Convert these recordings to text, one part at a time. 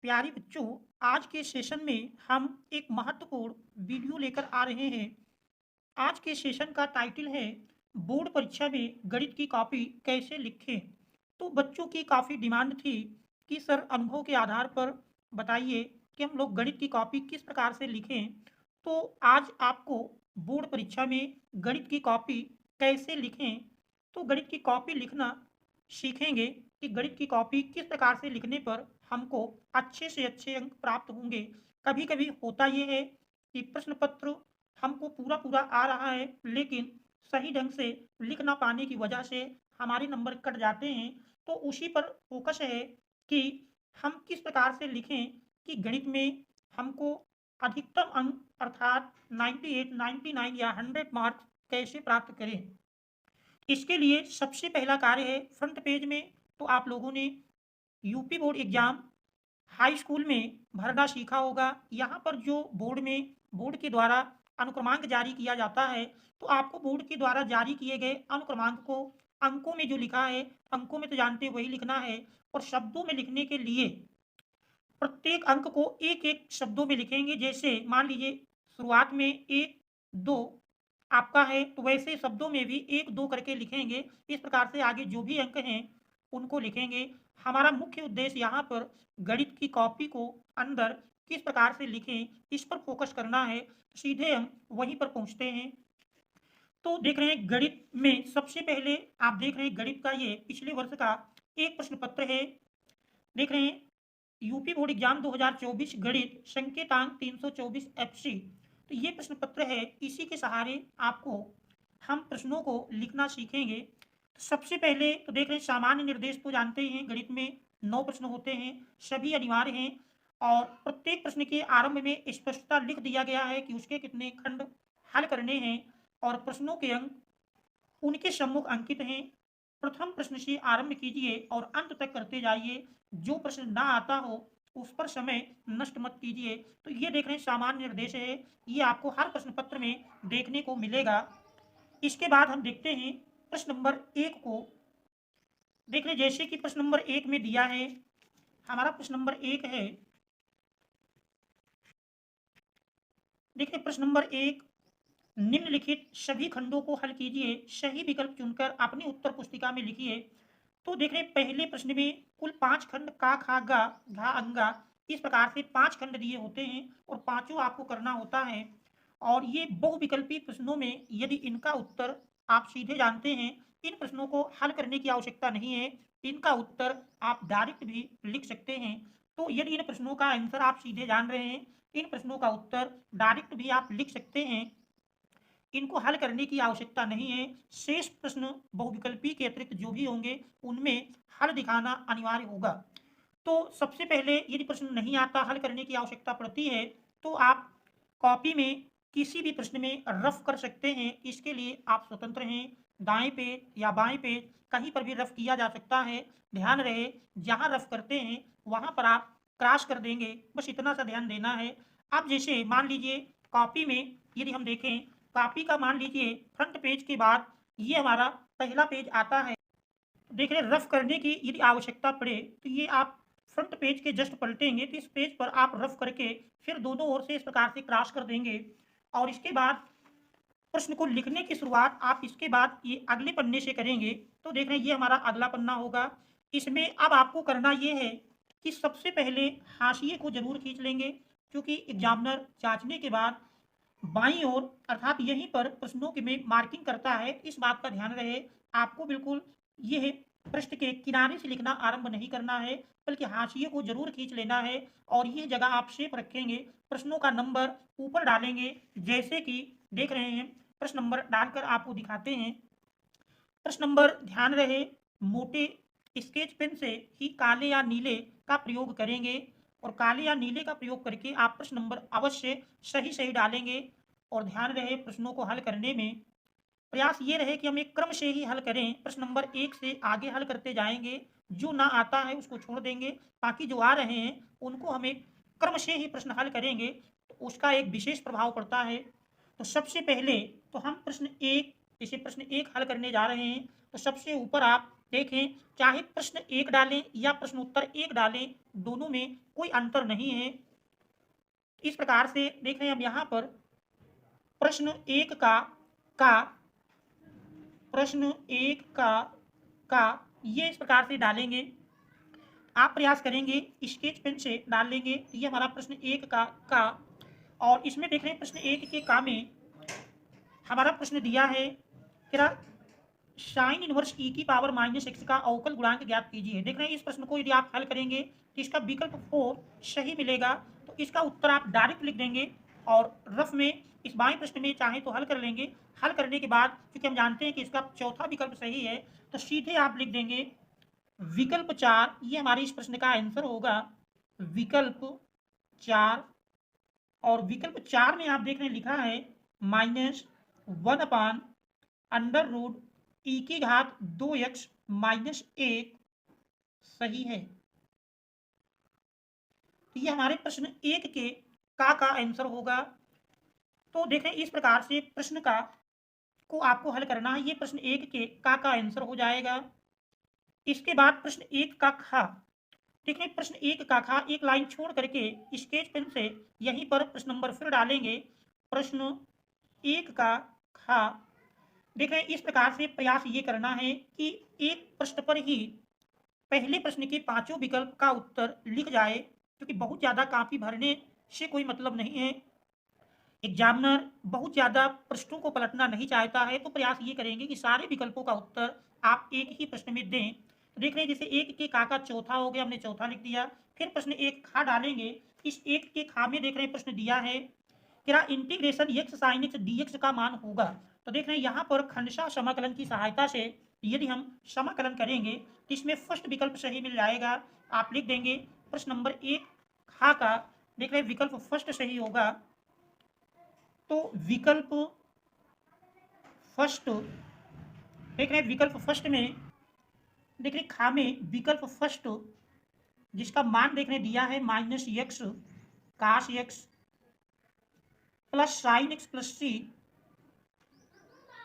प्यारे बच्चों, आज के सेशन में हम एक महत्वपूर्ण वीडियो लेकर आ रहे हैं। आज के सेशन का टाइटल है बोर्ड परीक्षा में गणित की कॉपी कैसे लिखें। तो बच्चों की काफ़ी डिमांड थी कि सर अनुभव के आधार पर बताइए कि हम लोग गणित की कॉपी किस प्रकार से लिखें। तो आज आपको बोर्ड परीक्षा में गणित की कॉपी कैसे लिखें, तो गणित की कॉपी लिखना सीखेंगे कि गणित की कॉपी किस प्रकार से लिखने पर हमको अच्छे से अच्छे अंक प्राप्त होंगे। कभी कभी होता ये है कि प्रश्न पत्र हमको पूरा पूरा आ रहा है, लेकिन सही ढंग से लिख ना पाने की वजह से हमारे नंबर कट जाते हैं। तो उसी पर फोकस है कि हम किस प्रकार से लिखें कि गणित में हमको अधिकतम अंक अर्थात 98, 99 या 100 मार्क्स कैसे प्राप्त करें। इसके लिए सबसे पहला कार्य है फ्रंट पेज में। तो आप लोगों ने UP board exam high school में भरना सीखा होगा। यहाँ पर जो बोर्ड के द्वारा अनुक्रमांक जारी किया जाता है, तो आपको बोर्ड के द्वारा जारी किए गए अनुक्रमांक को अंकों में जो लिखा है, अंकों में तो जानते हैं वही लिखना है। और शब्दों में लिखने के लिए प्रत्येक अंक को एक एक शब्दों में लिखेंगे। जैसे मान लीजिए शुरुआत में एक दो आपका है, तो वैसे शब्दों में भी एक दो करके लिखेंगे। इस प्रकार से आगे जो भी अंक हैं उनको लिखेंगे। हमारा मुख्य उद्देश्य यहाँ पर गणित की कॉपी को अंदर किस प्रकार से लिखें, इस पर फोकस करना है। सीधे हम वहीं पर पहुँचते हैं। तो देख रहे हैं गणित में सबसे पहले आप देख रहे हैं गणित का ये पिछले वर्ष का एक प्रश्न पत्र है। देख रहे हैं यूपी बोर्ड एग्जाम 2024 गणित संकेतांक 324 एफसी। तो ये प्रश्न पत्र है, इसी के सहारे आपको हम प्रश्नों को लिखना सीखेंगे। तो सबसे पहले तो देख रहे हैं सामान्य निर्देश तो जानते ही हैं, गणित में 9 प्रश्न होते हैं, सभी अनिवार्य हैं। और प्रत्येक प्रश्न के आरंभ में स्पष्टता लिख दिया गया है कि उसके कितने खंड हल करने हैं और प्रश्नों के अंक उनके सम्मुख अंकित हैं। प्रथम प्रश्न से आरंभ कीजिए और अंत तक करते जाइए। जो प्रश्न ना आता हो उस पर समय नष्ट मत कीजिए। तो ये देख रहे हैं सामान्य निर्देश है, ये आपको हर प्रश्न पत्र में देखने को मिलेगा। इसके बाद हम देखते हैं प्रश्न नंबर एक को। देख रहे हैं जैसे कि प्रश्न नंबर एक में दिया है, हमारा प्रश्न नंबर एक है। देखिए प्रश्न नंबर एक, निम्नलिखित सभी खंडों को हल कीजिए, सही विकल्प चुनकर अपनी उत्तर पुस्तिका में लिखिए। तो देख रहे हैं पहले प्रश्न में कुल 5 खंड का, खा, गा, घा, अंगा, इस प्रकार से 5 खंड दिए होते हैं और पांचों आपको करना होता है। और ये बहुविकल्पी प्रश्नों में यदि इनका उत्तर आप सीधे जानते हैं, इन प्रश्नों को हल करने की आवश्यकता नहीं है, इनका उत्तर आप डायरेक्ट भी लिख सकते हैं। तो यदि इन प्रश्नों का आंसर आप सीधे जान रहे हैं, इन प्रश्नों का उत्तर डायरेक्ट भी आप लिख सकते हैं, इनको हल करने की आवश्यकता नहीं है। शेष प्रश्न बहुविकल्पी के अतिरिक्त जो भी होंगे उनमें हल दिखाना अनिवार्य होगा। तो सबसे पहले यदि प्रश्न नहीं आता, हल करने की आवश्यकता पड़ती है, तो आप कॉपी में किसी भी प्रश्न में रफ कर सकते हैं। इसके लिए आप स्वतंत्र हैं। दाएं पेज या बाएं पेज कहीं पर भी रफ किया जा सकता है। ध्यान रहे जहां रफ करते हैं वहां पर आप क्रॉस कर देंगे, बस इतना सा ध्यान देना है। अब जैसे मान लीजिए कॉपी में यदि हम देखें, कॉपी का मान लीजिए फ्रंट पेज के बाद ये हमारा पहला पेज आता है। देख रहे हैं रफ करने की यदि आवश्यकता पड़े तो ये आप फ्रंट पेज के जस्ट पलटेंगे तो इस पेज पर आप रफ करके फिर दोनों ओर से इस प्रकार से क्रॉस कर देंगे। और इसके बाद प्रश्न को लिखने की शुरुआत आप इसके बाद ये अगले पन्ने से करेंगे। तो देख रहे हैं ये हमारा अगला पन्ना होगा। इसमें अब आपको करना ये है कि सबसे पहले हाशिए को जरूर खींच लेंगे, क्योंकि एग्जामिनर जांचने के बाद बाईं ओर अर्थात यहीं पर प्रश्नों की में मार्किंग करता है। इस बात का ध्यान रहे, आपको बिल्कुल यह पृष्ठ के किनारे से लिखना आरंभ नहीं करना है, बल्कि हाशिए को जरूर खींच लेना है। और ये जगह आप शेप रखेंगे, प्रश्नों का नंबर ऊपर डालेंगे। जैसे कि देख रहे हैं प्रश्न नंबर डालकर आपको दिखाते हैं। प्रश्न नंबर ध्यान रहे, मोटे स्केच पेन से ही काले या नीले का प्रयोग करेंगे और काले या नीले का प्रयोग करके आप प्रश्न नंबर अवश्य सही सही डालेंगे। और ध्यान रहे प्रश्नों को हल करने में प्रयास ये रहे कि हम एक क्रम से ही हल करें, प्रश्न नंबर एक से आगे हल करते जाएंगे। जो ना आता है उसको छोड़ देंगे, बाकी जो आ रहे हैं उनको हम एक क्रम से ही प्रश्न हल करेंगे, तो उसका एक विशेष प्रभाव पड़ता है। तो सबसे पहले तो हम प्रश्न एक, जैसे प्रश्न एक हल करने जा रहे हैं, तो सबसे ऊपर आप देखें, चाहे प्रश्न 1 डालें या प्रश्न उत्तर 1 डालें, दोनों में कोई अंतर नहीं है। इस प्रकार से देख रहे हैं हम यहाँ पर प्रश्न 1 का प्रश्न 1 का ये इस प्रकार से डालेंगे। आप प्रयास करेंगे स्केच पेन से डाल लेंगे। ये हमारा प्रश्न 1 का और इसमें देख रहे हैं प्रश्न 1 के का में हमारा प्रश्न दिया है क्या, साइन इनवर्स ई की पावर माइनस एक्स का अवकल गुणांक ज्ञात कीजिए। देख रहे हैं इस प्रश्न को यदि आप हल करेंगे तो इसका विकल्प 4 सही मिलेगा। तो इसका उत्तर आप डायरेक्ट लिख देंगे और रफ में इस बाएं प्रश्न में चाहे तो हल कर लेंगे। हल करने के बाद क्योंकि हम जानते हैं कि इसका चौथा विकल्प सही है, तो सीधे आप लिख देंगे विकल्प 4। ये हमारे इस प्रश्न का आंसर होगा विकल्प 4। और विकल्प 4 में आप देख रहे हैं लिखा है -1/√e⁻²x -1 सही है। तो ये हमारे प्रश्न 1 के का आंसर होगा। तो देखें इस प्रकार से प्रश्न का को आपको हल करना है। ये प्रश्न 1 के का आंसर हो जाएगा। इसके बाद प्रश्न 1 का खा, देखें प्रश्न 1 का खा एक लाइन छोड़ करके स्केच पेन से यहीं पर प्रश्न नंबर फिर डालेंगे। प्रश्न 1 का खा, देखें इस प्रकार से प्रयास ये करना है कि एक प्रश्न पर ही पहले प्रश्न के पांचों विकल्प का उत्तर लिख जाए, क्योंकि बहुत ज़्यादा कापी भरने से कोई मतलब नहीं है। एग्जामिनर बहुत ज़्यादा प्रश्नों को पलटना नहीं चाहता है, तो प्रयास ये करेंगे कि सारे विकल्पों का उत्तर आप एक ही प्रश्न में दें। तो देख रहे हैं जैसे 1 के का चौथा हो गया, हमने चौथा लिख दिया। फिर प्रश्न 1 खा डालेंगे। इस 1 के खा में देख रहे हैं प्रश्न दिया है क्या, integration x sin x dx का मान होगा। तो देख रहे हैं यहाँ पर खंडशः समाकलन की सहायता से यदि हम समाकलन करेंगे तो इसमें फर्स्ट विकल्प सही मिल जाएगा। आप लिख देंगे प्रश्न नंबर 1 खा का देख रहे हैं विकल्प फर्स्ट सही होगा। तो विकल्प फर्स्ट देख रहे हैं विकल्प फर्स्ट में देख रहे खा में विकल्प फर्स्ट जिसका मान देखने दिया है -x cos x plus sine x plus C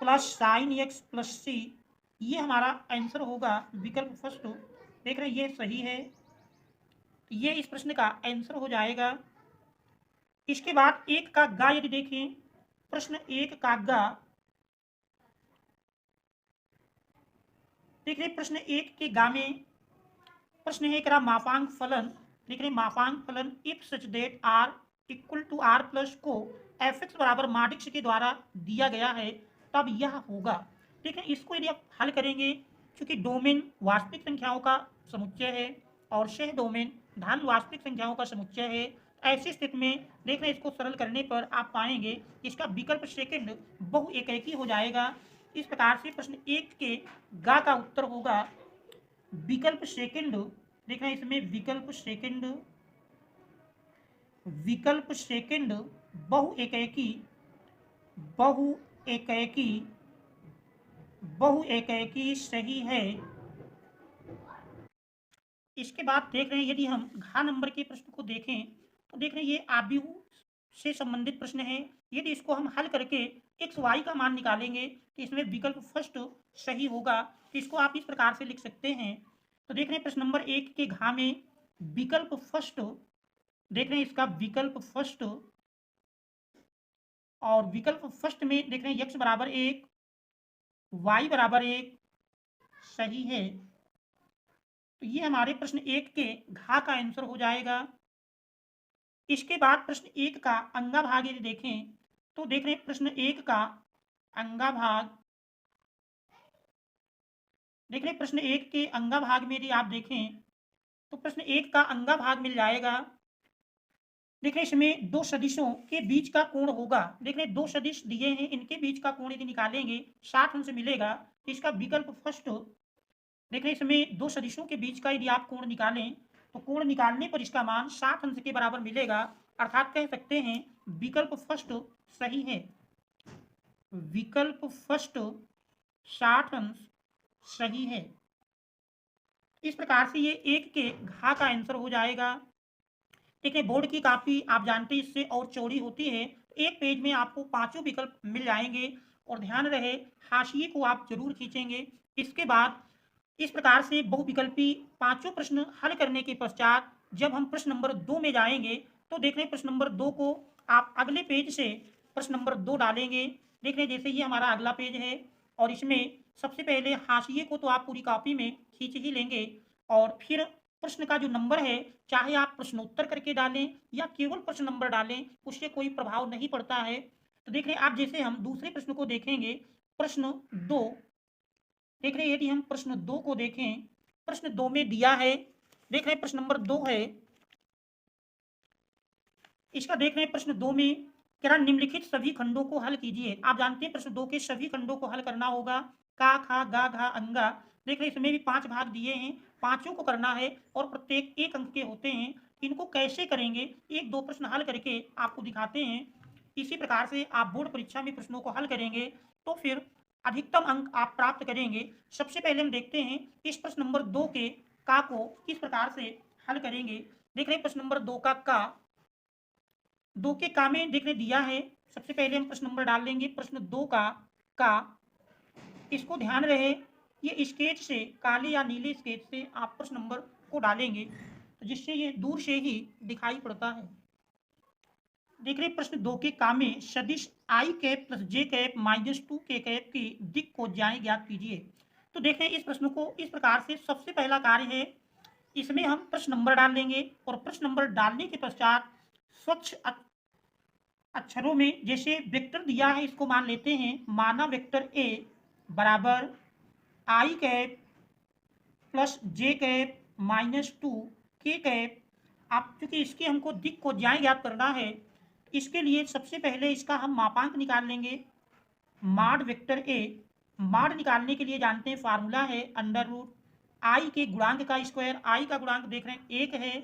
plus sine x plus C, ये हमारा आंसर होगा विकल्प फर्स्ट। देख रहे हैं ये सही है, तो ये इस प्रश्न का आंसर हो जाएगा। इसके बाद 1 का गा यदि देखें, प्रश्न 1 का गा देख रहे प्रश्न 1 के गा में प्रश्न है करा मापांक फलन। देख रहे मापांक फलन if such that r equal to r plus को fx बराबर माडिक्स के द्वारा दिया गया है, तब यह होगा। ठीक है, इसको यदि आप हल करेंगे, क्योंकि डोमेन वास्तविक संख्याओं का समुच्चय है और सह डोमेन धन वास्तविक संख्याओं का समुच्चय है, ऐसी स्थिति में देख रहे इसको सरल करने पर आप पाएंगे इसका विकल्प सेकंड बहु एकैकी हो जाएगा। इस प्रकार से प्रश्न 1 के गा का उत्तर होगा विकल्प सेकंड। देख रहे हैं इसमें विकल्प सेकंड बहु एकैकी सही है। इसके बाद देख रहे हैं यदि हम घा नंबर के प्रश्न को देखें तो देख रहे हैं ये आव्यूह से संबंधित प्रश्न है। यदि इसको हम हल करके एक्स वाई का मान निकालेंगे तो इसमें विकल्प फर्स्ट सही होगा। तो इसको आप इस प्रकार से लिख सकते हैं। तो देख रहे हैं प्रश्न नंबर 1 के घा में विकल्प फर्स्ट, देख रहे हैं इसका विकल्प फर्स्ट, और विकल्प फर्स्ट में देख रहे हैं x बराबर 1 y बराबर 1 सही है। तो ये हमारे प्रश्न 1 के घा का आंसर हो जाएगा। इसके बाद प्रश्न 1 का अंगा भाग यदि देखें तो देख रहे हैं प्रश्न 1 का अंगा भाग, देख रहे हैं प्रश्न 1 के अंगा भाग में यदि आप देखें तो प्रश्न 1 का अंगा भाग मिल जाएगा। देख रहे हैं इसमें दो सदिशों के बीच का कोण होगा। देख रहे हैं दो सदिश दिए हैं, इनके बीच का कोण यदि निकालेंगे 60 अंश मिलेगा। तो इसका विकल्प फर्स्ट, देख रहे हैं इसमें दो सदिशों के बीच का यदि आप कोण निकालें तो कोण निकालने पर इसका मान 60 अंश के बराबर मिलेगा, अर्थात कह सकते हैं विकल्प फर्स्ट सही है। विकल्प फर्स्ट 60 अंश सही है। इस प्रकार से ये 1 के घा का आंसर हो जाएगा। ठीक है, बोर्ड की कापी आप जानते हैं इससे और चौड़ी होती है। एक पेज में आपको पांचों विकल्प मिल जाएंगे और ध्यान रहे हाशिए को आप जरूर खींचेंगे। इसके बाद इस प्रकार से बहुविकल्पी पांचों प्रश्न हल करने के पश्चात जब हम प्रश्न नंबर 2 में जाएंगे तो देख रहे हैं प्रश्न नंबर 2 को आप अगले पेज से प्रश्न नंबर 2 डालेंगे। देख रहे हैं जैसे ये हमारा अगला पेज है और इसमें सबसे पहले हाशिए को तो आप पूरी कॉपी में खींच ही लेंगे और फिर प्रश्न का जो नंबर है चाहे आप प्रश्नोत्तर करके डालें या केवल प्रश्न नंबर डालें, उससे कोई प्रभाव नहीं पड़ता है। तो देख रहे हैं आप जैसे हम दूसरे प्रश्न को देखेंगे, प्रश्न 2 देख रहे हैं। यदि हम प्रश्न 2 को देखें, प्रश्न 2 में दिया है, देख रहे हैं प्रश्न नंबर 2 है इसका। देख रहे हैं प्रश्न 2 में कह रहा निम्नलिखित सभी खंडों को हल कीजिए। आप जानते हैं प्रश्न 2 के सभी खंडों को हल करना होगा, का खा गा घा अंगा। देख रहे हैं इसमें भी 5 भाग दिए हैं, पांचों को करना है और प्रत्येक 1 अंक के होते हैं। इनको कैसे करेंगे, एक दो प्रश्न हल करके आपको दिखाते हैं। इसी प्रकार से आप बोर्ड परीक्षा में प्रश्नों को हल करेंगे तो फिर अधिकतम अंक आप प्राप्त करेंगे। सबसे पहले हम देखते हैं इस प्रश्न नंबर 2 के का को किस प्रकार से हल करेंगे। देख रहे हैं प्रश्न नंबर 2 का 2 के का में देखने दिया है। सबसे पहले हम प्रश्न नंबर डाल लेंगे प्रश्न 2 का। इसको ध्यान रहे ये स्केच से, काले या नीले स्केच से आप प्रश्न नंबर को डालेंगे तो जिससे ये दूर से ही दिखाई पड़ता है। देख रहे प्रश्न 2 के का में सदिश आई कैप प्लस जे कैप माइनस 2 के कैप की दिक को ज्याय ज्ञात कीजिए। तो देखें इस प्रश्न को इस प्रकार से सबसे पहला कार्य है, इसमें हम प्रश्न नंबर डाल लेंगे और प्रश्न नंबर डालने के पश्चात स्वच्छ अक्षरों में जैसे वेक्टर दिया है इसको मान लेते हैं, माना वेक्टर ए बराबर आई कैप प्लस जे कैप माइनस 2 के कैप। आप चूंकि इसकी हमको दिक को ज्याय ज्ञात करना है, इसके लिए सबसे पहले इसका हम मापांक निकाल लेंगे। माड वेक्टर ए, माड निकालने के लिए जानते हैं फार्मूला है अंडर रूट आई के गुणांक का स्क्वायर। आई का गुणांक देख रहे हैं 1 है,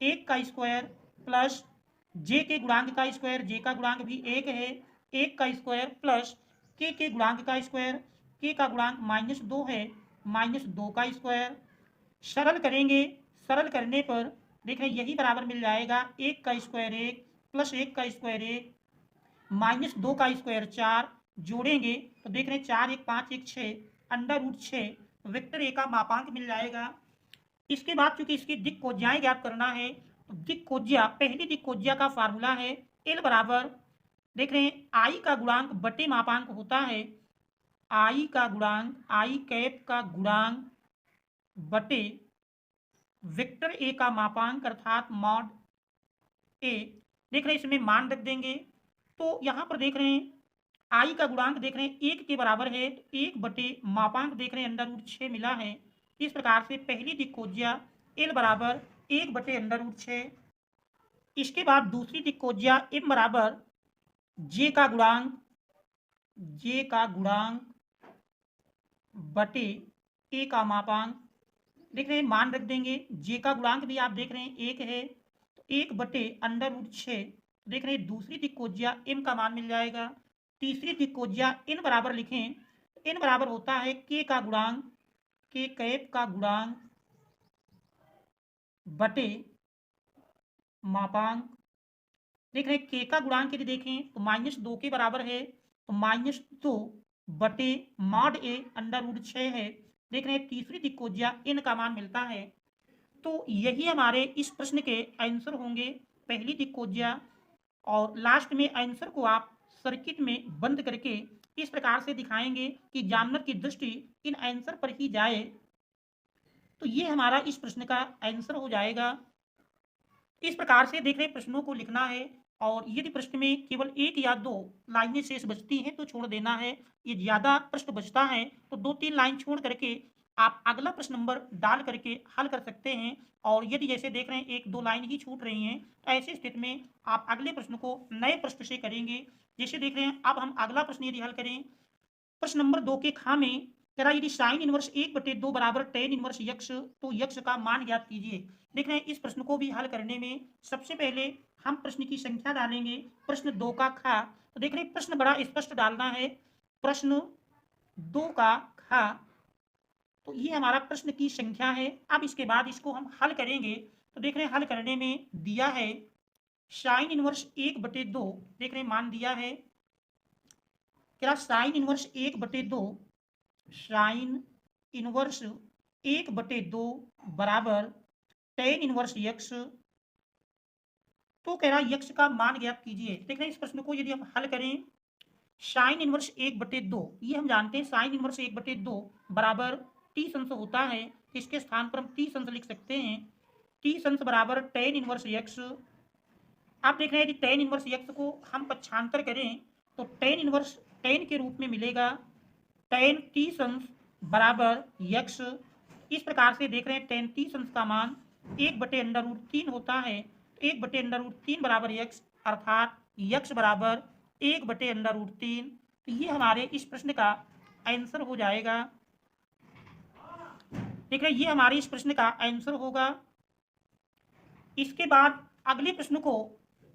1 का स्क्वायर प्लस जे के गुणांक का स्क्वायर, जे का गुणांक भी 1 है, 1 का स्क्वायर प्लस के गुणांक का स्क्वायर, के का गुणांक -2 है, -2 का स्क्वायर। सरल करेंगे, सरल करने पर देख रहे हैं यही बराबर मिल जाएगा 1 का स्क्वायर 1 प्लस 1 का स्क्वायर 1 -2 का स्क्वायर 4। जोड़ेंगे तो देख रहे हैं 4 1 5 1 6 अंडर रूट 6 वेक्टर ए का मापांक मिल जाएगा। इसके बाद चूंकि इसकी दिक कोज्याएं ज्ञात करना है तो दिक कोज्या, पहली दिक कोज्या का फार्मूला है एल बराबर देख रहे हैं आई का गुणांक बटे मापांक होता है, आई का गुणांक आई कैप का गुणांक बटे वेक्टर ए का मापांक अर्थात मॉड ए। देख रहे हैं इसमें मान रख देंगे तो यहाँ पर देख रहे हैं आई का गुणांक देख रहे हैं 1 के बराबर है तो 1 बटे मापांक देख रहे हैं अंडर रूट 6 मिला है। इस प्रकार से पहली दिक कोज्या एल बराबर 1 बटे अंडर रूट 6। इसके बाद दूसरी दिक कोज्या एम बराबर जे का गुणांक, जे का गुणांक बटे ए का मापांक। देख रहे हैं मान रख देंगे, जे का गुणांक भी आप देख रहे हैं 1 है तो 1 बटे अंडर रूट 6। देख रहे हैं दूसरी दिक कोज्या एम का मान मिल जाएगा। तीसरी दिक कोज्या एन बराबर लिखें, एन बराबर होता है के का गुणांक, के कैप का गुणांक बटे मापांक। देख रहे हैं के का गुणांक यदि देखें तो -2 के बराबर है तो -2 बटे मॉड ए अंडर रूट 6 है। देख रहे हैं तीसरी दिक कोज्या एन का मान मिलता है। तो यही हमारे इस प्रश्न के आंसर होंगे, पहली दिक कोज्या। और लास्ट में आंसर को आप सर्किट में बंद करके इस प्रकार से दिखाएंगे कि एग्जामिनर की दृष्टि इन आंसर पर ही जाए। तो ये हमारा इस प्रश्न का आंसर हो जाएगा। इस प्रकार से देख रहे प्रश्नों को लिखना है और यदि प्रश्न में केवल 1 या 2 लाइनें शेष बचती हैं तो छोड़ देना है। ये ज़्यादा प्रश्न बचता है तो 2-3 लाइन छोड़ करके आप अगला प्रश्न नंबर डाल करके हल कर सकते हैं। और यदि जैसे देख रहे हैं 1-2 लाइन ही छूट रही हैं, ऐसी स्थिति में आप अगले प्रश्न को नए प्रश्न से करेंगे। जैसे देख रहे हैं अब हम अगला प्रश्न यदि हल करें, प्रश्न नंबर 2 के खा में कह रहा यदि साइन इनवर्स 1/2 बराबर टेन इनवर्स यक्ष तो यक्ष का मान ज्ञात कीजिए। देख रहे हैं इस प्रश्न को भी हल करने में सबसे पहले हम प्रश्न की संख्या डालेंगे। प्रश्न 2 का खा तो देख रहे हैं प्रश्न बड़ा स्पष्ट डालना है, प्रश्न 2 का खा तो ये हमारा प्रश्न की संख्या है। अब इसके बाद इसको हम हल करेंगे तो देख रहे हैं हल करने में दिया है साइन इनवर्स 1/2। देख रहे हैं मान दिया है क्या साइन इनवर्स 1/2, साइन इनवर्स 1/2 बराबर टेन इनवर्स यक्स। तो कह रहा है यक्स का मान ज्ञात कीजिए। देख रहे हैं इस प्रश्न को यदि हम हल करें, साइन इनवर्स 1/2, ये हम जानते हैं साइन इनवर्स 1/2 बराबर टी अंश होता है। तो इसके स्थान पर हम टी अंश लिख सकते हैं। टी अंश बराबर टेन इनवर्स यक्स। आप देख रहे हैं यदि टेन इनवर्स यक्स को हम पक्षांतर करें तो टेन इनवर्स टेन के रूप में मिलेगा। टेन टी अंश बराबर यक्स। इस प्रकार से देख रहे हैं टेन टी अंश का मान 1/√3 होता है। 1/√3 बराबर यक्स, अर्थात यक्स बराबर 1/√3। तो ये हमारे इस प्रश्न का आंसर हो जाएगा। देख रहे हैं ये हमारे इस प्रश्न का आंसर होगा। इसके बाद अगले प्रश्न को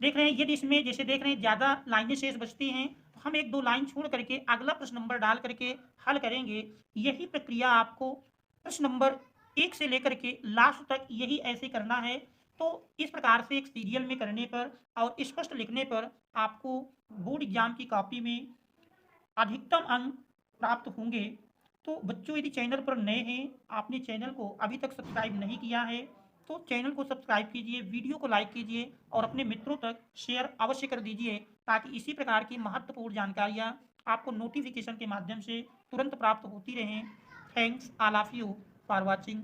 देख रहे हैं, यदि इसमें जैसे देख रहे हैं ज़्यादा लाइनें शेष बचती हैं तो हम एक दो लाइन छोड़ करके अगला प्रश्न नंबर डाल करके हल करेंगे। यही प्रक्रिया आपको प्रश्न नंबर 1 से लेकर के लास्ट तक यही ऐसे करना है। तो इस प्रकार से एक सीरियल में करने पर और स्पष्ट लिखने पर आपको बोर्ड एग्जाम की कॉपी में अधिकतम अंक प्राप्त होंगे। तो बच्चों यदि चैनल पर नए हैं, आपने चैनल को अभी तक सब्सक्राइब नहीं किया है तो चैनल को सब्सक्राइब कीजिए, वीडियो को लाइक कीजिए और अपने मित्रों तक शेयर अवश्य कर दीजिए ताकि इसी प्रकार की महत्वपूर्ण जानकारियाँ आपको नोटिफिकेशन के माध्यम से तुरंत प्राप्त होती रहें। Thanks all of you for watching.